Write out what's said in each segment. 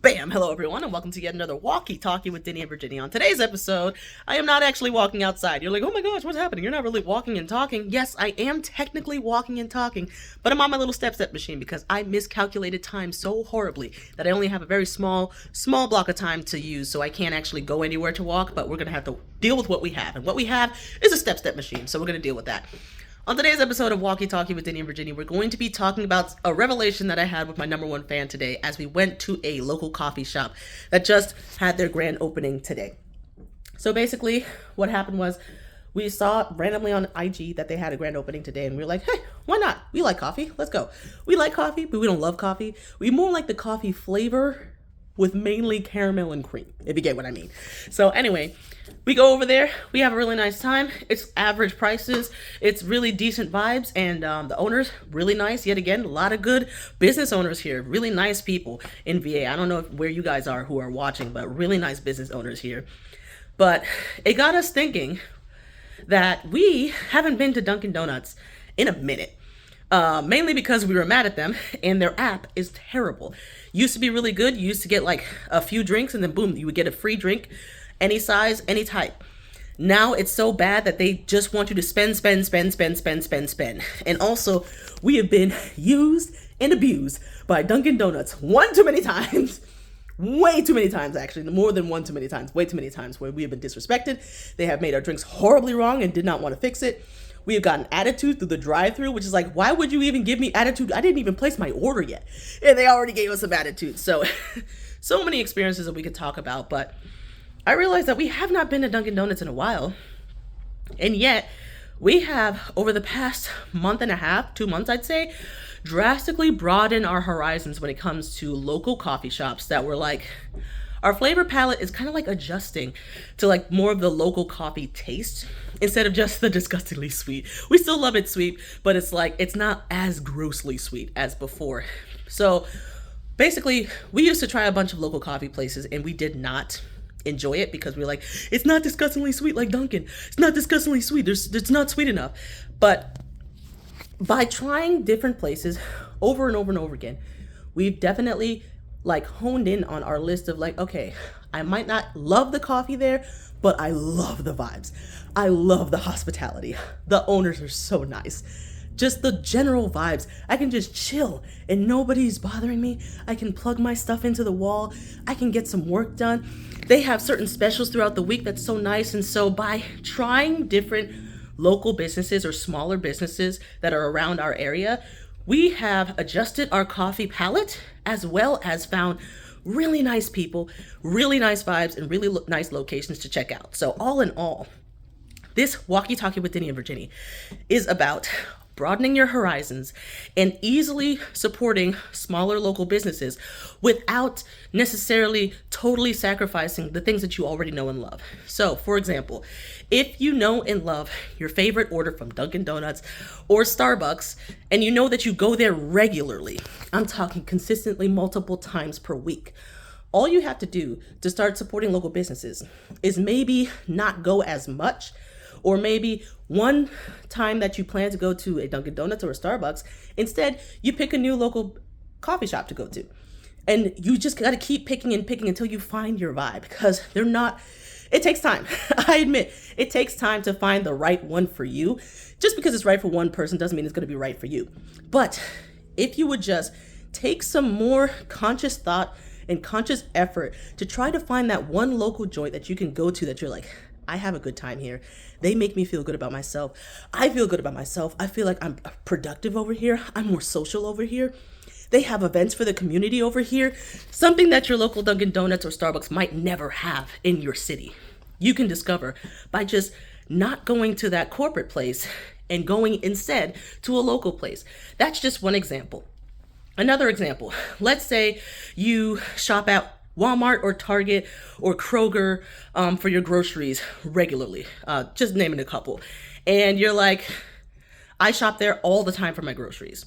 Bam! Hello everyone and welcome to yet another Talkkie with Dinnie and Virginnie. On today's episode, I am not actually walking outside. You're like, oh my gosh, what's happening? You're not really walking and talking. Yes, I am technically walking and talking, but I'm on my little step machine because I miscalculated time so horribly that I only have a very small block of time to use, so I can't actually go anywhere to walk, but we're going to have to deal with what we have. And what we have is a step machine, so we're going to deal with that. On today's episode of Talkkie with Dinnie and Virginnie, we're going to be talking about a revelation that I had with my number one fan today as we went to a local coffee shop that just had their grand opening today. So basically, what happened was we saw randomly on IG that they had a grand opening today, and we were like, hey, why not? We like coffee. Let's go. We like coffee, but we don't love coffee. We more like the coffee flavor with mainly caramel and cream, if you get what I mean. So anyway, we go over there, we have a really nice time. It's average prices, it's really decent vibes, and the owners, really nice. Yet again, a lot of good business owners here, really nice people in VA. I don't know where you guys are who are watching, but really nice business owners here. But it got us thinking that we haven't been to Dunkin' Donuts in a minute. Mainly because we were mad at them and their app is terrible. Used to be really good. You used to get like a few drinks and then boom, you would get a free drink, any size, any type. Now it's so bad that they just want you to spend. And also, we have been used and abused by Dunkin' Donuts one too many times. Way too many times, actually. More than one too many times. Way too many times where we have been disrespected. They have made our drinks horribly wrong and did not want to fix it. We have gotten attitude through the drive-thru, which is like, why would you even give me attitude? I didn't even place my order yet. And they already gave us some attitude. So, so many experiences that we could talk about. But I realized that we have not been to Dunkin' Donuts in a while. And yet, we have, over the past month and a half, 2 months, I'd say, drastically broadened our horizons when it comes to local coffee shops that were like, our flavor palette is kind of like adjusting to like more of the local coffee taste instead of just the disgustingly sweet. We still love it sweet, but it's like, it's not as grossly sweet as before. So basically, we used to try a bunch of local coffee places and we did not enjoy it because we were like, it's not disgustingly sweet like Dunkin'. It's not disgustingly sweet. It's not sweet enough. But by trying different places over and over and over again, we've definitely like honed in on our list of like, okay, I might not love the coffee there, but I love the vibes. I love the hospitality. The owners are so nice. Just the general vibes. I can just chill and nobody's bothering me. I can plug my stuff into the wall. I can get some work done. They have certain specials throughout the week that's so nice. And so by trying different local businesses or smaller businesses that are around our area, we have adjusted our coffee palette as well as found really nice people, really nice vibes, and really nice locations to check out. So all in all, this Talkkie with Dinnie and Virginnie is about broadening your horizons and easily supporting smaller local businesses without necessarily totally sacrificing the things that you already know and love. So, for example, if you know and love your favorite order from Dunkin' Donuts or Starbucks, and you know that you go there regularly, I'm talking consistently multiple times per week, all you have to do to start supporting local businesses is maybe not go as much, or maybe one time that you plan to go to a Dunkin' Donuts or a Starbucks, instead you pick a new local coffee shop to go to. And you just got to keep picking until you find your vibe, because it takes time. I admit, it takes time to find the right one for you. Just because it's right for one person doesn't mean it's going to be right for you. But if you would just take some more conscious thought and conscious effort to try to find that one local joint that you can go to that you're like, I have a good time here. They make me feel good about myself. I feel good about myself. I feel like I'm productive over here. I'm more social over here. They have events for the community over here. Something that your local Dunkin' Donuts or Starbucks might never have in your city. You can discover by just not going to that corporate place and going instead to a local place. That's just one example. Another example, let's say you shop at Walmart or Target or Kroger for your groceries regularly, just naming a couple. And you're like, I shop there all the time for my groceries.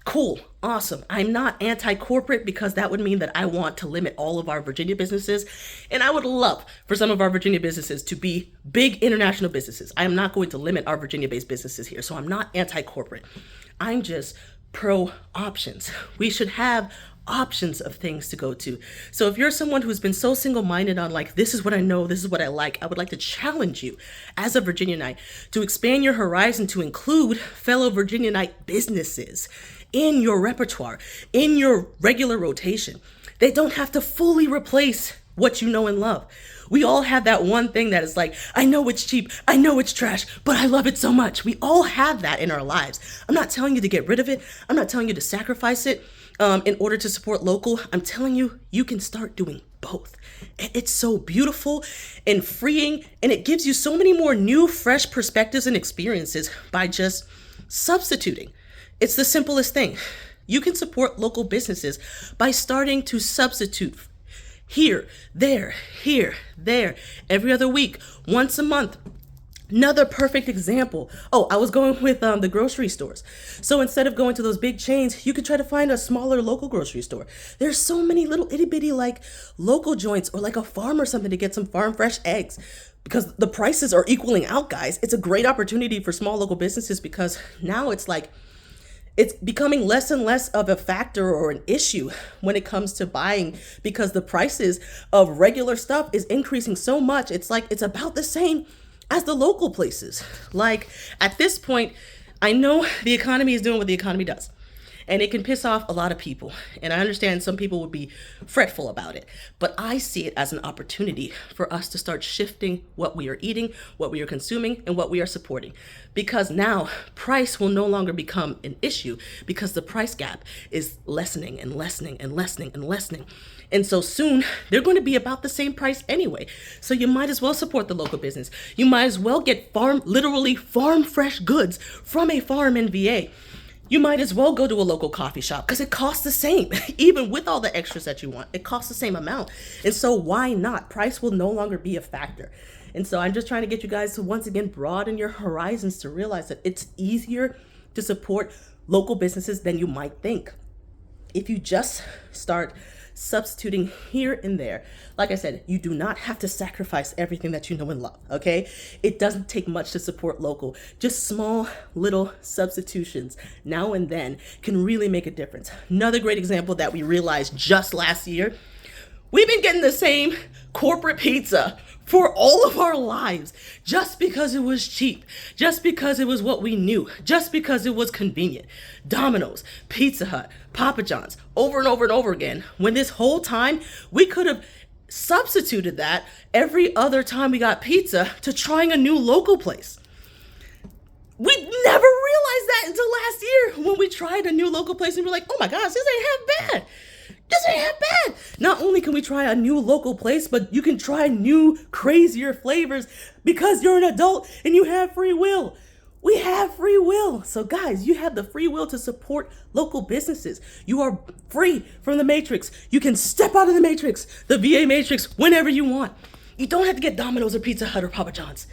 Cool, awesome. I'm not anti-corporate because that would mean that I want to limit all of our Virginia businesses. And I would love for some of our Virginia businesses to be big international businesses. I am not going to limit our Virginia-based businesses here. So I'm not anti-corporate. I'm just pro options. We should have options of things to go to. So if you're someone who's been so single-minded on like, this is what I know, this is what I like, I would like to challenge you as a Virginianite to expand your horizon to include fellow Virginianite businesses in your repertoire, in your regular rotation. They don't have to fully replace what you know and love. We all have that one thing that is like, I know it's cheap, I know it's trash, but I love it so much. We all have that in our lives. I'm not telling you to get rid of it. I'm not telling you to sacrifice it in order to support local. I'm telling you, you can start doing both. And it's so beautiful and freeing, and it gives you so many more new, fresh perspectives and experiences by just substituting. It's the simplest thing. You can support local businesses by starting to substitute here, there, every other week, once a month. Another perfect example. Oh, I was going with the grocery stores. So instead of going to those big chains, you could try to find a smaller local grocery store. There's so many little itty bitty like local joints or like a farm or something to get some farm fresh eggs because the prices are equaling out, guys. It's a great opportunity for small local businesses because now it's like, it's becoming less and less of a factor or an issue when it comes to buying because the prices of regular stuff is increasing so much. It's like, it's about the same as the local places. Like at this point, I know the economy is doing what the economy does, and it can piss off a lot of people. And I understand some people would be fretful about it, but I see it as an opportunity for us to start shifting what we are eating, what we are consuming, and what we are supporting. Because now price will no longer become an issue because the price gap is lessening and lessening and lessening and lessening. And so soon they're going to be about the same price anyway. So you might as well support the local business. You might as well get literally farm fresh goods from a farm in VA. You might as well go to a local coffee shop because it costs the same. Even with all the extras that you want, it costs the same amount. And so why not? Price will no longer be a factor. And so I'm just trying to get you guys to once again broaden your horizons to realize that it's easier to support local businesses than you might think. If you just start substituting here and there. Like I said, you do not have to sacrifice everything that you know and love, okay? It doesn't take much to support local. Just small little substitutions now and then can really make a difference. Another great example that we realized just last year, we've been getting the same corporate pizza for all of our lives just because it was cheap, just because it was what we knew, just because it was convenient. Domino's, Pizza Hut, Papa John's, over and over and over again, when this whole time we could have substituted that every other time we got pizza to trying a new local place. We never realized that until last year when we tried a new local place and we were like, oh my gosh, this ain't half bad. This ain't half bad. Not only can we try a new local place, but you can try new, crazier flavors because you're an adult and you have free will. We have free will. So guys, you have the free will to support local businesses. You are free from the matrix. You can step out of the matrix, the VA matrix, whenever you want. You don't have to get Domino's or Pizza Hut or Papa John's.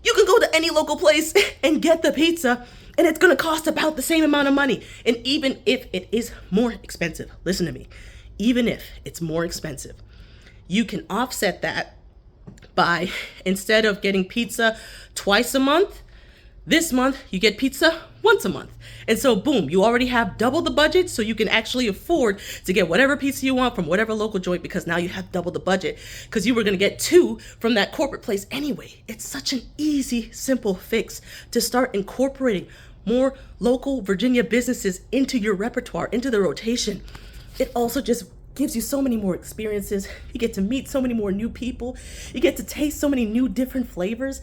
You can go to any local place and get the pizza, and it's going to cost about the same amount of money. And even if it is more expensive, listen to me, even if it's more expensive, you can offset that by, instead of getting pizza twice a month, this month you get pizza once a month. And so boom, you already have double the budget, so you can actually afford to get whatever pizza you want from whatever local joint, because now you have double the budget because you were going to get two from that corporate place anyway. It's such an easy, simple fix to start incorporating more local Virginia businesses into your repertoire, into the rotation. It also just gives you so many more experiences. You get to meet so many more new people. You get to taste so many new different flavors.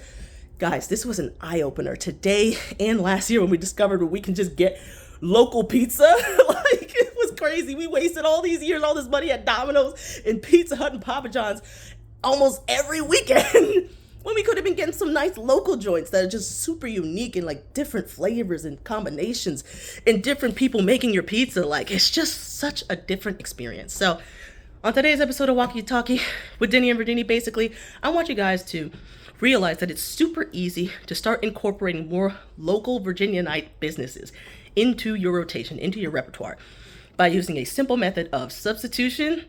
Guys, this was an eye-opener today and last year when we discovered we can just get local pizza. Like, it was crazy. We wasted all these years, all this money at Domino's and Pizza Hut and Papa John's almost every weekend when we could have been getting some nice local joints that are just super unique and like different flavors and combinations and different people making your pizza. Like, it's just such a different experience. So on today's episode of Walkkie Talkie with Dinnie and Virginnie, basically, I want you guys to realize that it's super easy to start incorporating more local Virginianite businesses into your rotation, into your repertoire, by using a simple method of substitution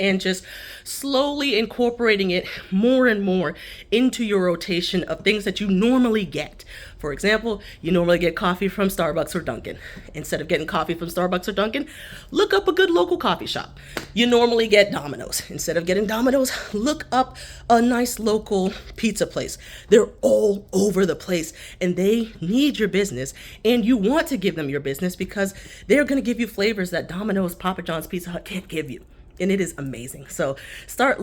and just slowly incorporating it more and more into your rotation of things that you normally get. For example, you normally get coffee from Starbucks or Dunkin'. Instead of getting coffee from Starbucks or Dunkin', look up a good local coffee shop. You normally get Domino's. Instead of getting Domino's, look up a nice local pizza place. They're all over the place and they need your business, and you want to give them your business because they're going to give you flavors that Domino's, Papa John's, Pizza Hut can't give you. And it is amazing. So start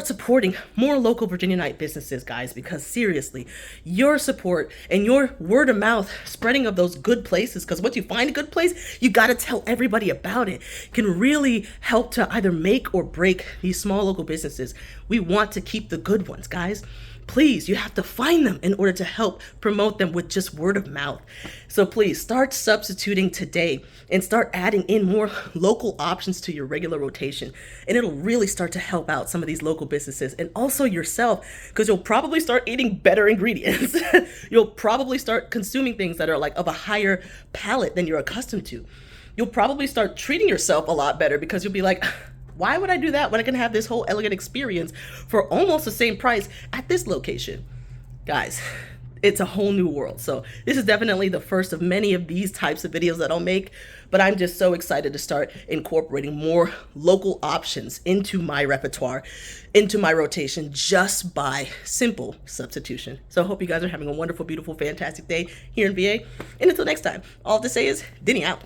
supporting more local Virginianite businesses, guys, because seriously, your support and your word of mouth spreading of those good places, because once you find a good place, you got to tell everybody about it, can really help to either make or break these small local businesses. We want to keep the good ones, guys. Please, you have to find them in order to help promote them with just word of mouth. So please start substituting today and start adding in more local options to your regular rotation. And it'll really start to help out some of these local businesses and also yourself, because you'll probably start eating better ingredients. You'll probably start consuming things that are like of a higher palate than you're accustomed to. You'll probably start treating yourself a lot better because you'll be like, why would I do that when I can have this whole elegant experience for almost the same price at this location? Guys, it's a whole new world. So this is definitely the first of many of these types of videos that I'll make, but I'm just so excited to start incorporating more local options into my repertoire, into my rotation, just by simple substitution. So I hope you guys are having a wonderful, beautiful, fantastic day here in VA. And until next time, all I have to say is Dinnie out.